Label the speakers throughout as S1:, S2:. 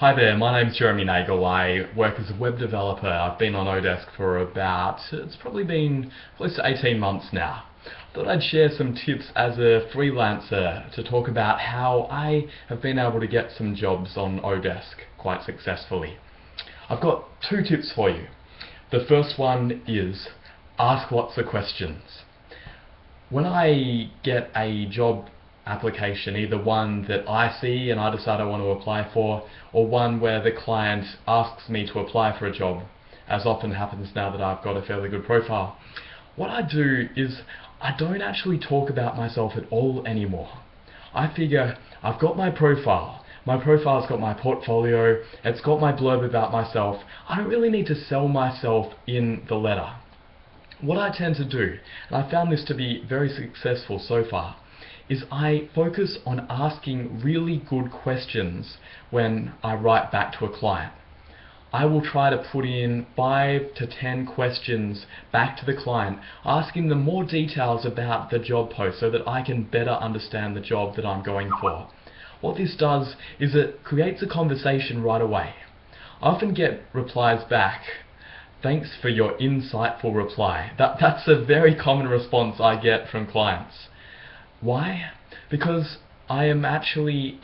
S1: Hi there, my name's Jeremy Nagel. I work as a web developer. I've been on oDesk for it's probably been close to 18 months now. I thought I'd share some tips as a freelancer to talk about how I have been able to get some jobs on oDesk quite successfully. I've got two tips for you. The first one is ask lots of questions. When I get a job application, either one that I see and I decide I want to apply for, or one where the client asks me to apply for a job, as often happens now that I've got a fairly good profile, what I do is I don't actually talk about myself at all anymore. I figure I've got my profile. My profile's got my portfolio, it's got my blurb about myself. I don't really need to sell myself in the letter. What I tend to do, and I found this to be very successful so far, is I focus on asking really good questions when I write back to a client. I will try to put in 5 to 10 questions back to the client, asking them more details about the job post so that I can better understand the job that I'm going for. What this does is it creates a conversation right away. I often get replies back, "Thanks for your insightful reply." That's a very common response I get from clients. Why? Because I'm asking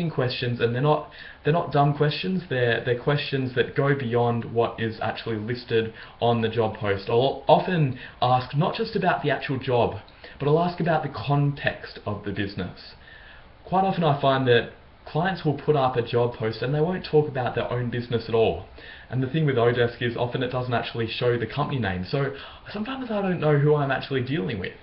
S1: questions, and they're not dumb questions. They're questions that go beyond what is actually listed on the job post. I'll often ask not just about the actual job, but I'll ask about the context of the business. Quite often I find that clients will put up a job post and they won't talk about their own business at all. And the thing with oDesk is often it doesn't actually show the company name, so sometimes I don't know who I'm actually dealing with.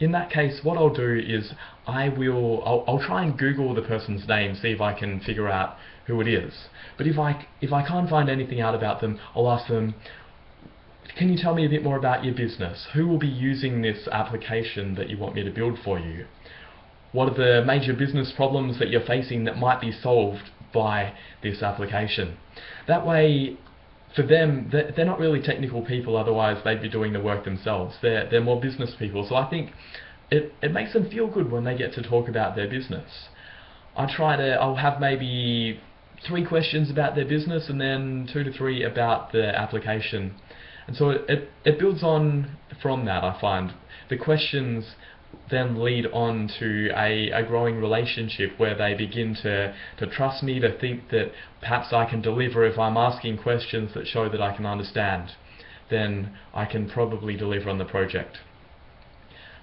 S1: In that case, what I'll do is I'll try and Google the person's name, see if I can figure out who it is. But if I can't find anything out about them, I'll ask them, "Can you tell me a bit more about your business? Who will be using this application that you want me to build for you? What are the major business problems that you're facing that might be solved by this application?" That way, for them, they're not really technical people, otherwise they'd be doing the work themselves. They're more business people, so I think it makes them feel good when they get to talk about their business. I'll have maybe 3 questions about their business and then 2 to 3 about the application. And so it builds on from that, I find. The questions then lead on to a growing relationship where they begin to trust me, to think that perhaps I can deliver. If I'm asking questions that show that I can understand, then I can probably deliver on the project.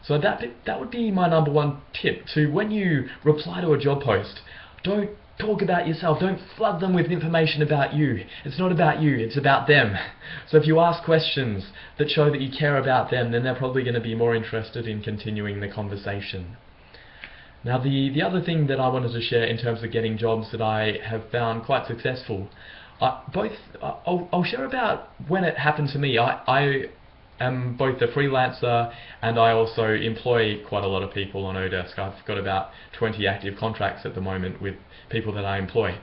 S1: So that would be my number one tip. When you reply to a job post, don't talk about yourself, don't flood them with information about you. It's not about you, it's about them. So if you ask questions that show that you care about them, then they're probably going to be more interested in continuing the conversation. Now the other thing that I wanted to share in terms of getting jobs that I have found quite successful, I'll share about when it happened to me. I am both a freelancer and I also employ quite a lot of people on oDesk. I've got about 20 active contracts at the moment with people that I employ.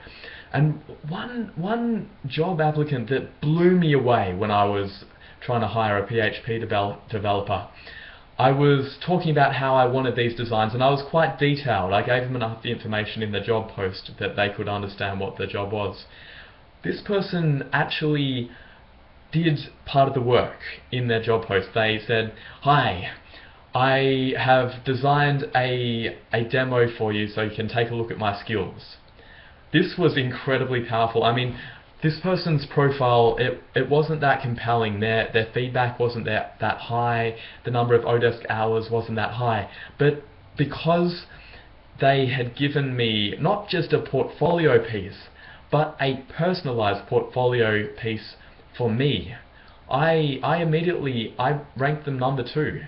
S1: And one job applicant that blew me away when I was trying to hire a PHP developer. I was talking about how I wanted these designs and I was quite detailed. I gave them enough information in the job post that they could understand what the job was. This person actually did part of the work in their job post. They said, "Hi, I have designed a demo for you so you can take a look at my skills." This was incredibly powerful. I mean, this person's profile, it wasn't that compelling. Their feedback wasn't that high. The number of oDesk hours wasn't that high. But because they had given me not just a portfolio piece, but a personalized portfolio piece for me, I immediately ranked them number 2.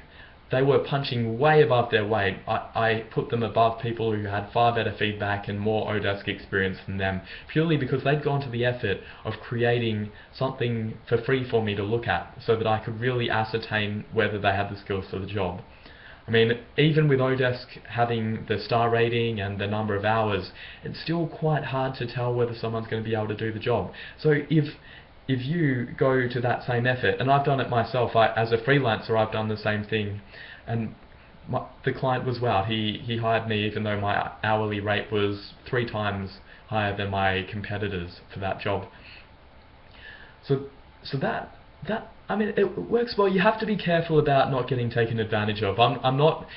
S1: They were punching way above their weight. I put them above people who had far better feedback and more oDesk experience than them, purely because they'd gone to the effort of creating something for free for me to look at so that I could really ascertain whether they had the skills for the job. I mean, even with oDesk having the star rating and the number of hours, it's still quite hard to tell whether someone's going to be able to do the job. So if you go to that same effort, and I've done it myself, as a freelancer I've done the same thing, and the client was wowed. He hired me even though my hourly rate was 3 times higher than my competitors for that job. So that I mean, it works well. You have to be careful about not getting taken advantage of. I'm not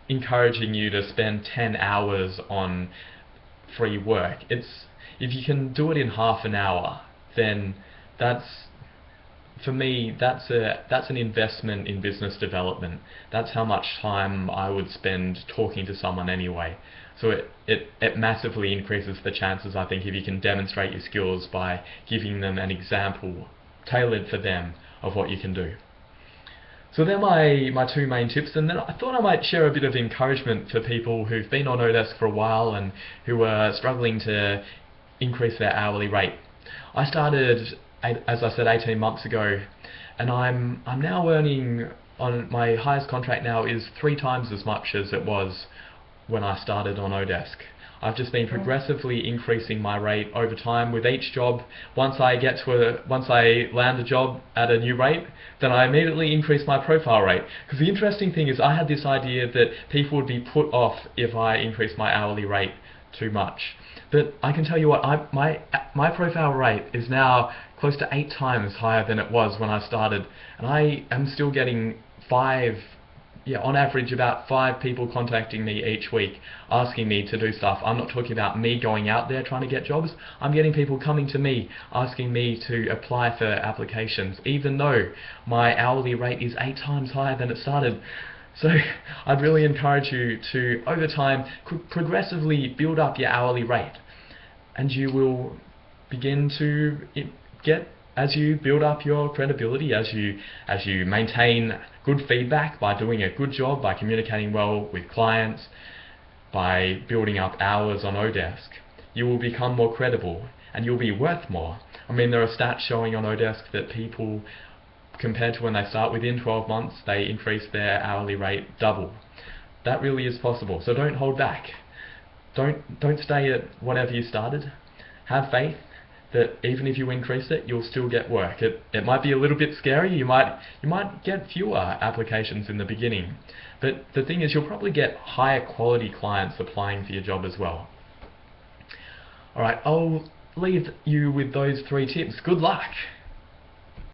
S1: encouraging you to spend 10 hours on free work. It's, if you can do it in half an hour, then that's, for me, that's an investment in business development. That's how much time I would spend talking to someone anyway. So it massively increases the chances, I think, if you can demonstrate your skills by giving them an example tailored for them of what you can do. So they're my 2 main tips, and then I thought I might share a bit of encouragement for people who've been on oDesk for a while and who are struggling to increase their hourly rate. I started, as I said, 18 months ago, and I'm now earning, on my highest contract now is 3 times as much as it was when I started on oDesk. I've just been progressively increasing my rate over time with each job. Once I land a job at a new rate, then I immediately increase my profile rate. Because the interesting thing is, I had this idea that people would be put off if I increased my hourly rate too much. But I can tell you what, my profile rate is now close to 8 times higher than it was when I started, and I am still getting on average about 5 people contacting me each week asking me to do stuff. I'm not talking about me going out there trying to get jobs. I'm getting people coming to me asking me to apply for applications, even though my hourly rate is 8 times higher than it started. So I'd really encourage you to, over time, progressively build up your hourly rate, and you will begin to get, as you build up your credibility, as you maintain good feedback by doing a good job, by communicating well with clients, by building up hours on oDesk, you will become more credible and you'll be worth more. I mean, there are stats showing on oDesk that people, compared to when they start, within 12 months, they increase their hourly rate double. That really is possible, so don't hold back. Don't stay at whatever you started. Have faith that even if you increase it, you'll still get work. It might be a little bit scary. You might get fewer applications in the beginning, but the thing is, you'll probably get higher quality clients applying for your job as well. Alright, I'll leave you with those 3 tips. Good luck!